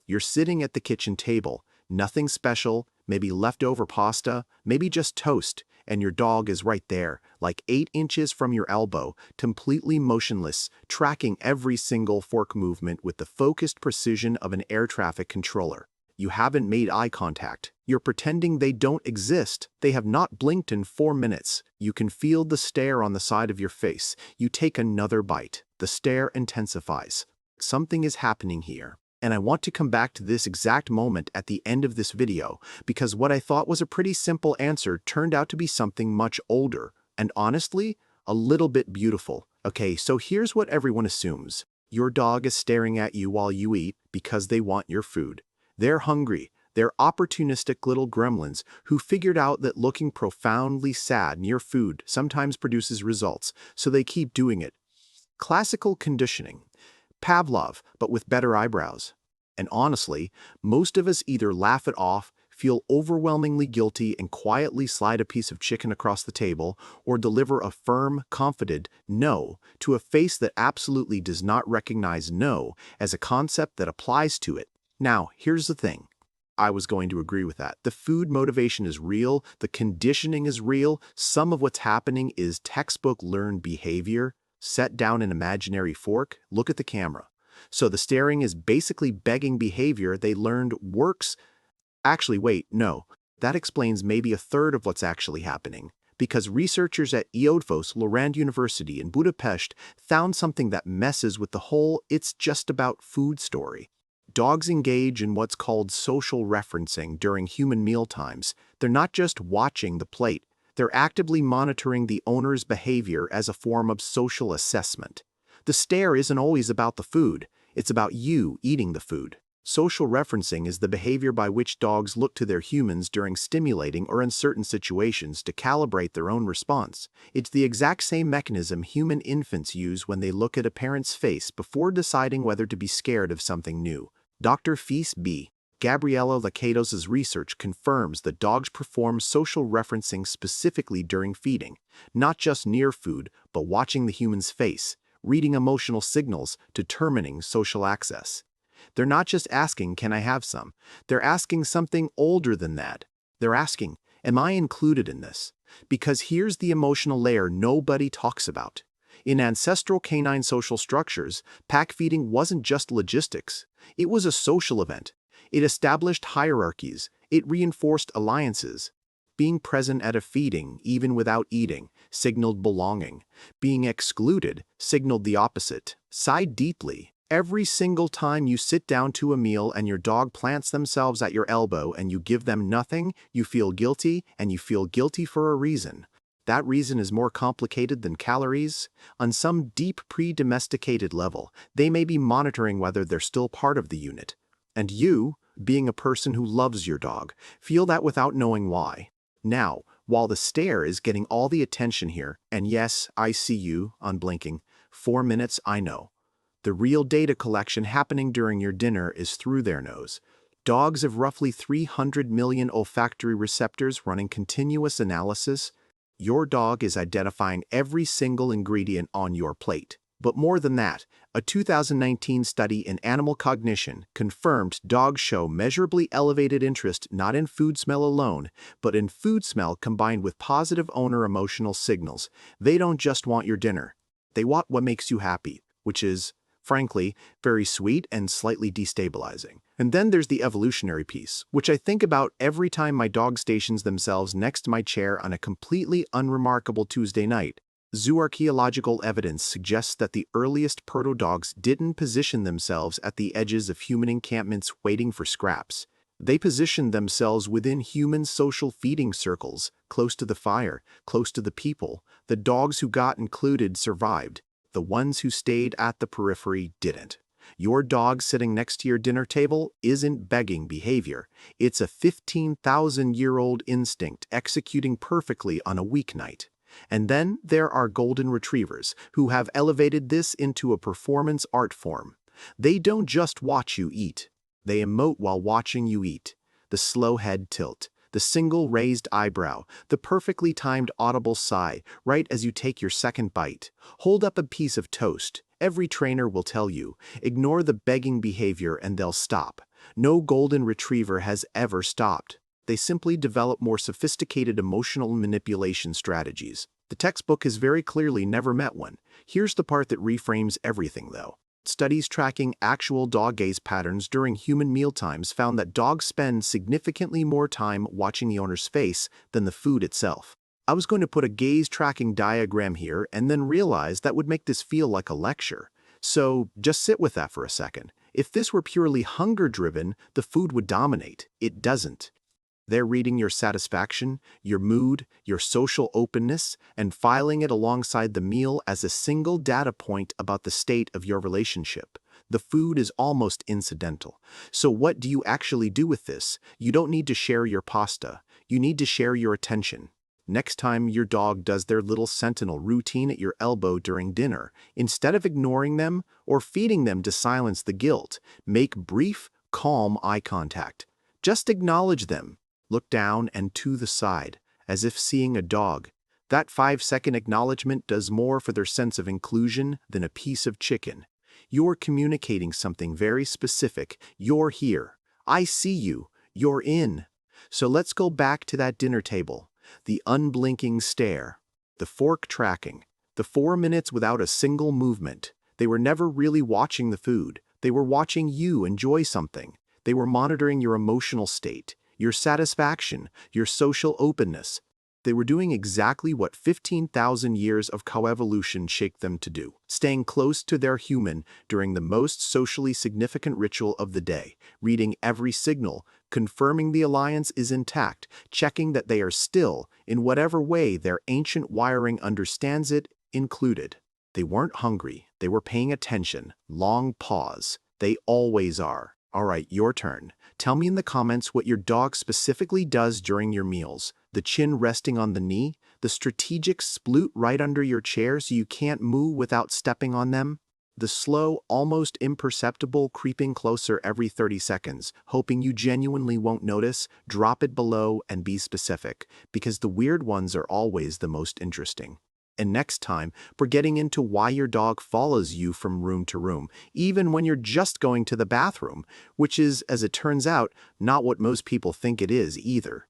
You're sitting at the kitchen table, nothing special, maybe leftover pasta, maybe just toast, and your dog is right there, like 8 inches from your elbow, completely motionless, tracking every single fork movement with the focused precision of an air traffic controller. You haven't made eye contact. You're pretending they don't exist. They have not blinked in 4 minutes. You can feel the stare on the side of your face. You take another bite. The stare intensifies. Something is happening here. And I want to come back to this exact moment at the end of this video, because what I thought was a pretty simple answer turned out to be something much older, and honestly, a little bit beautiful. Okay, so here's what everyone assumes. Your dog is staring at you while you eat because they want your food. They're hungry. They're opportunistic little gremlins who figured out that looking profoundly sad near food sometimes produces results, so they keep doing it. Classical conditioning. Pavlov, but with better eyebrows. And honestly, most of us either laugh it off, feel overwhelmingly guilty, and quietly slide a piece of chicken across the table, or deliver a firm, confident no to a face that absolutely does not recognize no as a concept that applies to it. Now, here's the thing. I was going to agree with that. The food motivation is real, the conditioning is real, some of what's happening is textbook learned behavior. Set down an imaginary fork, look at the camera. So the staring is basically begging behavior they learned works. Actually, wait, no. That explains maybe a third of what's actually happening. Because researchers at Eötvös Loránd University in Budapest found something that messes with the whole "it's just about food" story. Dogs engage in what's called social referencing during human mealtimes. They're not just watching the plate. They're actively monitoring the owner's behavior as a form of social assessment. The stare isn't always about the food, it's about you eating the food. Social referencing is the behavior by which dogs look to their humans during stimulating or uncertain situations to calibrate their own response. It's the exact same mechanism human infants use when they look at a parent's face before deciding whether to be scared of something new. Dr. Fils B. Gabriela Lacatos's research confirms that dogs perform social referencing specifically during feeding, not just near food, but watching the human's face, reading emotional signals, determining social access. They're not just asking, "Can I have some?" They're asking something older than that. They're asking, "Am I included in this?" Because here's the emotional layer nobody talks about. In ancestral canine social structures, pack feeding wasn't just logistics. It was a social event. It established hierarchies. It reinforced alliances. Being present at a feeding, even without eating, signaled belonging. Being excluded signaled the opposite. Sigh deeply. Every single time you sit down to a meal and your dog plants themselves at your elbow and you give them nothing, you feel guilty, and you feel guilty for a reason. That reason is more complicated than calories. On some deep pre-domesticated level, they may be monitoring whether they're still part of the unit. And you, being a person who loves your dog, feel that without knowing why. Now, while the stare is getting all the attention here, and yes, I see you, unblinking, 4 minutes, I know. The real data collection happening during your dinner is through their nose. Dogs have roughly 300 million olfactory receptors running continuous analysis. Your dog is identifying every single ingredient on your plate. But more than that, a 2019 study in Animal Cognition confirmed dogs show measurably elevated interest not in food smell alone, but in food smell combined with positive owner emotional signals. They don't just want your dinner. They want what makes you happy, which is, frankly, very sweet and slightly destabilizing. And then there's the evolutionary piece, which I think about every time my dog stations themselves next to my chair on a completely unremarkable Tuesday night. Zooarchaeological evidence suggests that the earliest proto-dogs didn't position themselves at the edges of human encampments waiting for scraps. They positioned themselves within human social feeding circles, close to the fire, close to the people. The dogs who got included survived. The ones who stayed at the periphery didn't. Your dog sitting next to your dinner table isn't begging behavior. It's a 15,000-year-old instinct executing perfectly on a weeknight. And then there are golden retrievers who have elevated this into a performance art form. They don't just watch you eat. They emote while watching you eat. The slow head tilt, the single raised eyebrow, the perfectly timed audible sigh right as you take your second bite. Hold up a piece of toast. Every trainer will tell you, ignore the begging behavior and they'll stop. No golden retriever has ever stopped. They simply develop more sophisticated emotional manipulation strategies. The textbook has very clearly never met one. Here's the part that reframes everything, though. Studies tracking actual dog gaze patterns during human mealtimes found that dogs spend significantly more time watching the owner's face than the food itself. I was going to put a gaze tracking diagram here and then realized that would make this feel like a lecture. So just sit with that for a second. If this were purely hunger-driven, the food would dominate. It doesn't. They're reading your satisfaction, your mood, your social openness, and filing it alongside the meal as a single data point about the state of your relationship. The food is almost incidental. So what do you actually do with this? You don't need to share your pasta. You need to share your attention. Next time your dog does their little sentinel routine at your elbow during dinner, instead of ignoring them or feeding them to silence the guilt, make brief, calm eye contact. Just acknowledge them. Look down and to the side, as if seeing a dog. That 5-second acknowledgement does more for their sense of inclusion than a piece of chicken. You're communicating something very specific. You're here. I see you. You're in. So let's go back to that dinner table. The unblinking stare. The fork tracking. The 4 minutes without a single movement. They were never really watching the food. They were watching you enjoy something. They were monitoring your emotional state, your satisfaction, your social openness. They were doing exactly what 15,000 years of coevolution shaped them to do, staying close to their human during the most socially significant ritual of the day, reading every signal, confirming the alliance is intact, checking that they are still, in whatever way their ancient wiring understands it, included. They weren't hungry, they were paying attention. Long pause. They always are. All right, your turn. Tell me in the comments what your dog specifically does during your meals. The chin resting on the knee, the strategic sploot right under your chair so you can't move without stepping on them, the slow, almost imperceptible creeping closer every 30 seconds, hoping you genuinely won't notice. Drop it below and be specific, because the weird ones are always the most interesting. And next time, we're getting into why your dog follows you from room to room, even when you're just going to the bathroom, which is, as it turns out, not what most people think it is either.